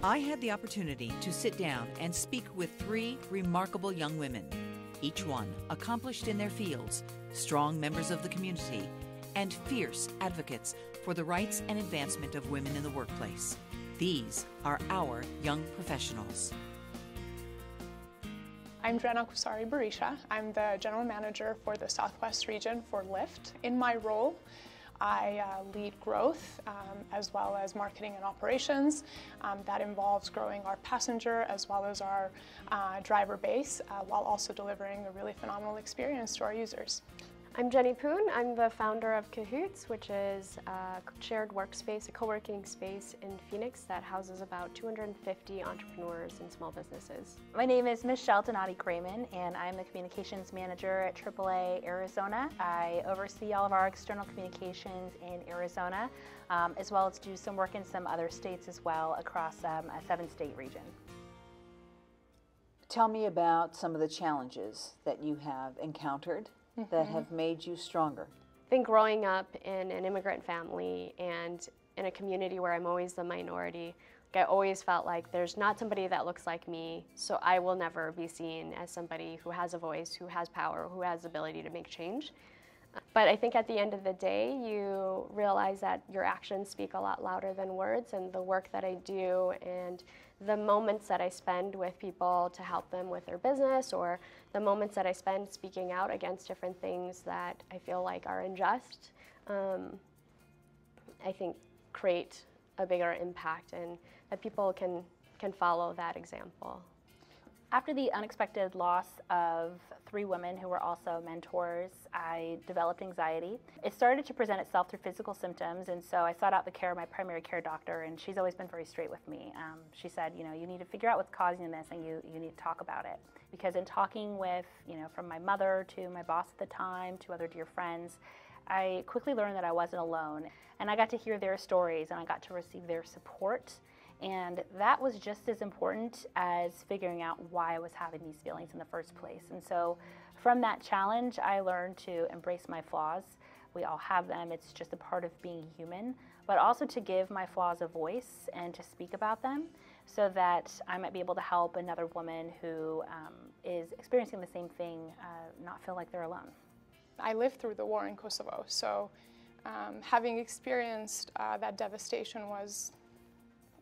I had the opportunity to sit down and speak with three remarkable young women, each one accomplished in their fields, strong members of the community, and fierce advocates for the rights and advancement of women in the workplace. These are our young professionals. I'm Drenna Kusari Barisha. I'm the General Manager for the Southwest region for Lyft. In my role, I lead growth as well as marketing and operations. That involves growing our passenger as well as our driver base while also delivering a really phenomenal experience to our users. I'm Jenny Poon. I'm the founder of Cahoots, which is a shared workspace, a co-working space in Phoenix that houses about 250 entrepreneurs and small businesses. My name is Michelle Donati-Crayman, and I'm the communications manager at AAA Arizona. I oversee all of our external communications in Arizona, as well as do some work in some other states as well across a 7-state region. Tell me about some of the challenges that you have encountered that have made you stronger. I think growing up in an immigrant family and in a community where I'm always the minority, I always felt like there's not somebody that looks like me, so I will never be seen as somebody who has a voice, who has power, who has the ability to make change. But I think at the end of the day, you realize that your actions speak a lot louder than words, and the work that I do and the moments that I spend with people to help them with their business, or the moments that I spend speaking out against different things that I feel like are unjust, I think create a bigger impact and that people can follow that example. After the unexpected loss of 3 women who were also mentors, I developed anxiety. It started to present itself through physical symptoms, and so I sought out the care of my primary care doctor, and she's always been very straight with me. She said, you know, you need to figure out what's causing this, and you need to talk about it. Because in talking with, from my mother to my boss at the time to other dear friends, I quickly learned that I wasn't alone. And I got to hear their stories, and I got to receive their support. And that was just as important as figuring out why I was having these feelings in the first place. And so from that challenge, I learned to embrace my flaws. We all have them. It's just a part of being human, but also to give my flaws a voice and to speak about them so that I might be able to help another woman who is experiencing the same thing not feel like they're alone. I lived through the war in Kosovo, so having experienced that devastation was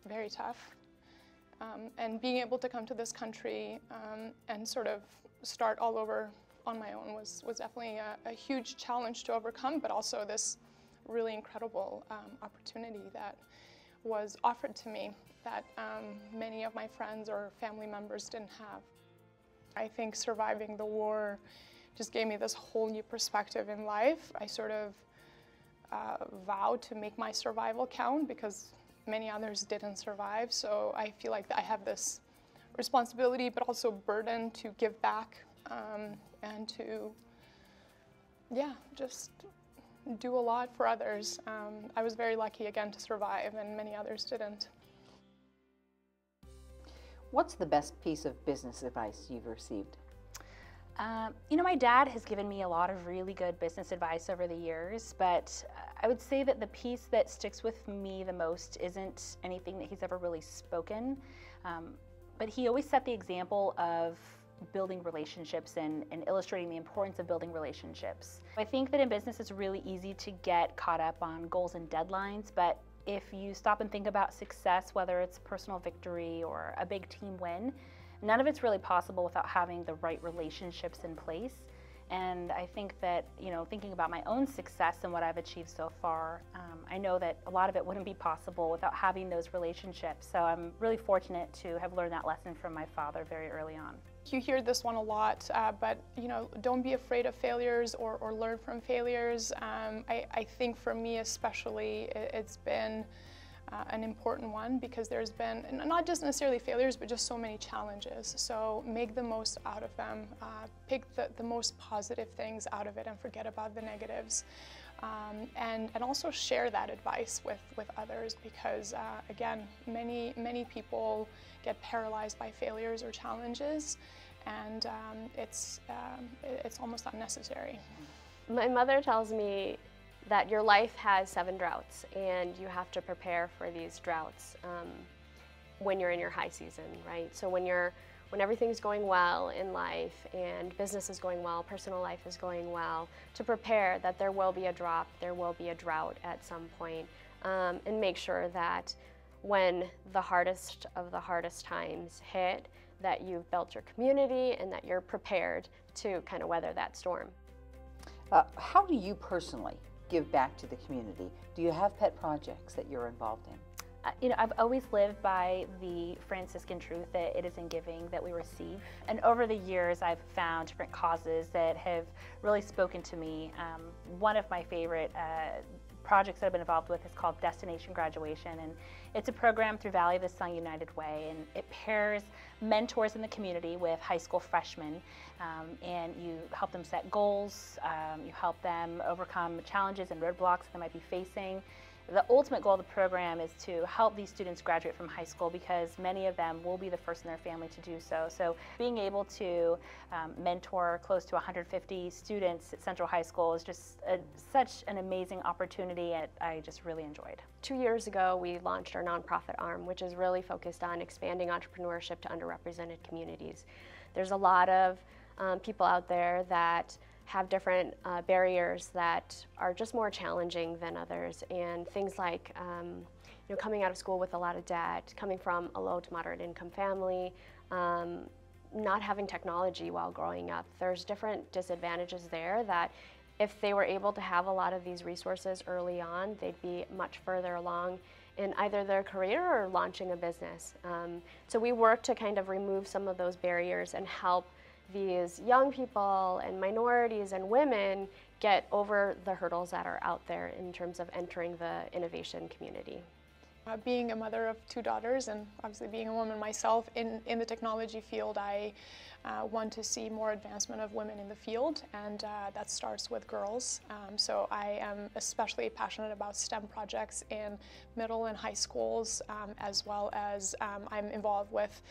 very tough, and being able to come to this country and sort of start all over on my own was definitely a huge challenge to overcome, but also this really incredible opportunity that was offered to me that many of my friends or family members didn't have. I think surviving the war just gave me this whole new perspective in life. I sort of vowed to make my survival count because many others didn't survive, so I feel like I have this responsibility but also burden to give back and to, just do a lot for others. I was very lucky again to survive, and many others didn't. What's the best piece of business advice you've received? My dad has given me a lot of really good business advice over the years, but I would say that the piece that sticks with me the most isn't anything that he's ever really spoken, but he always set the example of building relationships and illustrating the importance of building relationships. I think that in business it's really easy to get caught up on goals and deadlines, but if you stop and think about success, whether it's personal victory or a big team win, none of it's really possible without having the right relationships in place. And I think that, thinking about my own success and what I've achieved so far, I know that a lot of it wouldn't be possible without having those relationships. So I'm really fortunate to have learned that lesson from my father very early on. You hear this one a lot, but don't be afraid of failures or learn from failures. I think for me especially, it's been an important one because there's been not just necessarily failures, but just so many challenges. So make the most out of them. Pick the most positive things out of it and forget about the negatives. And also share that advice with others because, again, many people get paralyzed by failures or challenges, and it's almost unnecessary. My mother tells me that your life has 7 droughts and you have to prepare for these droughts. when you're in your high season, right? So when everything's going well in life and business is going well, personal life is going well, to prepare that there will be a drop, there will be a drought at some point, and make sure that when the hardest of the hardest times hit, that you've built your community and that you're prepared to kind of weather that storm. How do you personally give back to the community? Do you have pet projects that you're involved in? You know, I've always lived by the Franciscan truth that it is in giving that we receive. And over the years, I've found different causes that have really spoken to me. One of my favorite projects that I've been involved with is called Destination Graduation, and it's a program through Valley of the Sun United Way, and it pairs mentors in the community with high school freshmen, and you help them set goals, you help them overcome challenges and roadblocks that they might be facing. The ultimate goal of the program is to help these students graduate from high school, because many of them will be the first in their family to do so. So being able to mentor close to 150 students at Central High School is just such an amazing opportunity, and I just really enjoyed. 2 years ago, we launched our nonprofit arm, which is really focused on expanding entrepreneurship to underrepresented communities. There's a lot of people out there that have different barriers that are just more challenging than others, and things like you know, coming out of school with a lot of debt, coming from a low to moderate income family, not having technology while growing up. There's different disadvantages there that if they were able to have a lot of these resources early on, they'd be much further along in either their career or launching a business. So we work to kind of remove some of those barriers and help these young people and minorities and women get over the hurdles that are out there in terms of entering the innovation community. Being a mother of 2 daughters, and obviously being a woman myself in the technology field, I want to see more advancement of women in the field, and that starts with girls. So I am especially passionate about STEM projects in middle and high schools, as well as I'm involved with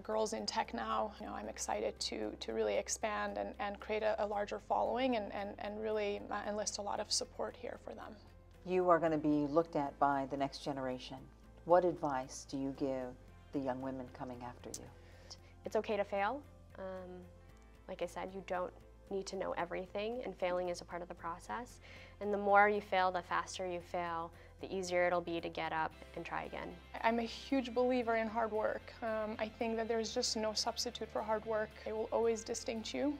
Girls in Tech now. You know, I'm excited to really expand and create a larger following and really enlist a lot of support here for them. You are going to be looked at by the next generation. What advice do you give the young women coming after you? It's okay to fail. Like I said, you don't need to know everything, and failing is a part of the process. And the more you fail, the faster you fail, the easier it'll be to get up and try again. I'm a huge believer in hard work. I think that there's just no substitute for hard work. It will always distinct you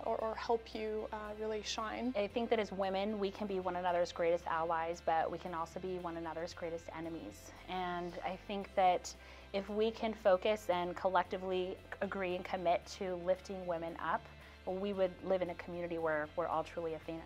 or help you really shine. I think that as women, we can be one another's greatest allies, but we can also be one another's greatest enemies. And I think that if we can focus and collectively agree and commit to lifting women up, we would live in a community where we're all truly ATHENAs.